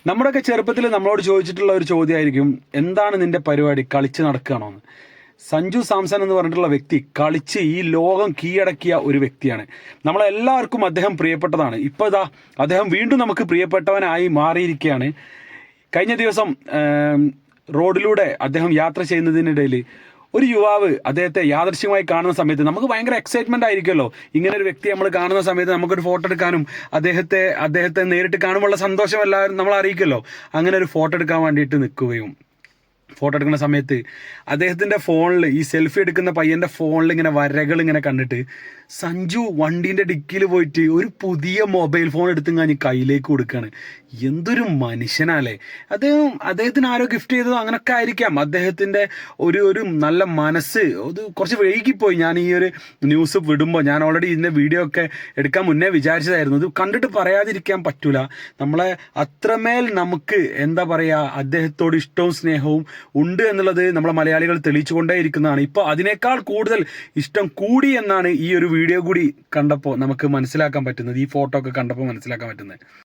നമ്മുടെയൊക്കെ ചെറുപ്പത്തിൽ നമ്മളോട് ചോദിച്ചിട്ടുള്ള ഒരു ചോദ്യമായിരിക്കും, എന്താണ് നിന്റെ പരിപാടി, കളിച്ച് നടക്കുകയാണോ എന്ന്. സഞ്ജു സാംസൺ എന്ന് പറഞ്ഞിട്ടുള്ള വ്യക്തി കളിച്ച് ഈ ലോകം കീഴടക്കിയ ഒരു വ്യക്തിയാണ്. നമ്മളെല്ലാവർക്കും അദ്ദേഹം പ്രിയപ്പെട്ടതാണ്. ഇപ്പോൾ ഇതാ അദ്ദേഹം വീണ്ടും നമുക്ക് പ്രിയപ്പെട്ടവനായി മാറിയിരിക്കുകയാണ്. കഴിഞ്ഞ ദിവസം റോഡിലൂടെ അദ്ദേഹം യാത്ര ചെയ്യുന്നതിനിടയിൽ ഒരു യുവാവ് അദ്ദേഹത്തെ യാദൃശ്യമായി കാണുന്ന സമയത്ത് നമുക്ക് ഭയങ്കര എക്സൈറ്റ്മെന്റ് ആയിരിക്കുമല്ലോ. ഇങ്ങനെ ഒരു വ്യക്തി നമ്മൾ കാണുന്ന സമയത്ത് നമുക്കൊരു ഫോട്ടോ എടുക്കാനും അദ്ദേഹത്തെ നേരിട്ട് കാണുമ്പോഴുള്ള സന്തോഷം എല്ലാവരും നമ്മൾ അറിയിക്കുമല്ലോ. അങ്ങനെ ഒരു ഫോട്ടോ എടുക്കാൻ വേണ്ടിയിട്ട് നിൽക്കുകയും ഫോട്ടോ എടുക്കുന്ന സമയത്ത് അദ്ദേഹത്തിൻ്റെ ഫോണിൽ, ഈ സെൽഫി എടുക്കുന്ന പയ്യൻ്റെ ഫോണിൽ ഇങ്ങനെ വരകൾ ഇങ്ങനെ കണ്ടിട്ട് സഞ്ജു വണ്ടീൻ്റെ ഡിക്കിയിൽ പോയിട്ട് ഒരു പുതിയ മൊബൈൽ ഫോൺ എടുത്തും കഴിഞ്ഞ് കയ്യിലേക്ക് കൊടുക്കുകയാണ്. എന്തൊരു മനുഷ്യനല്ലേ അദ്ദേഹത്തിന് ആരോ ഗിഫ്റ്റ് ചെയ്തതോ അങ്ങനെയൊക്കെ ആയിരിക്കാം. അദ്ദേഹത്തിൻ്റെ ഒരു നല്ല മനസ്സ് അത് കുറച്ച് വൈകിപ്പോയി. ഞാൻ ഈ ഒരു ന്യൂസ് വിടുമ്പോൾ ഞാൻ ഓൾറെഡി ഇതിൻ്റെ വീഡിയോ ഒക്കെ എടുക്കാൻ മുന്നേ വിചാരിച്ചതായിരുന്നു. ഇത് കണ്ടിട്ട് പറയാതിരിക്കാൻ പറ്റൂല. നമ്മളെ അത്രമേൽ നമുക്ക് എന്താ പറയുക, അദ്ദേഹത്തോട് ഇഷ്ടവും സ്നേഹവും ഉണ്ട് എന്നുള്ളത് നമ്മളെ മലയാളികൾ തെളിയിച്ചുകൊണ്ടേയിരിക്കുന്നതാണ്. ഇപ്പോൾ അതിനേക്കാൾ കൂടുതൽ ഇഷ്ടം കൂടി എന്നാണ് ഈ ഒരു വീഡിയോ കൂടി കണ്ടപ്പോൾ നമുക്ക് മനസ്സിലാക്കാൻ പറ്റുന്നത്, ഈ ഫോട്ടോ ഒക്കെ കണ്ടപ്പോൾ മനസ്സിലാക്കാൻ പറ്റുന്നത്.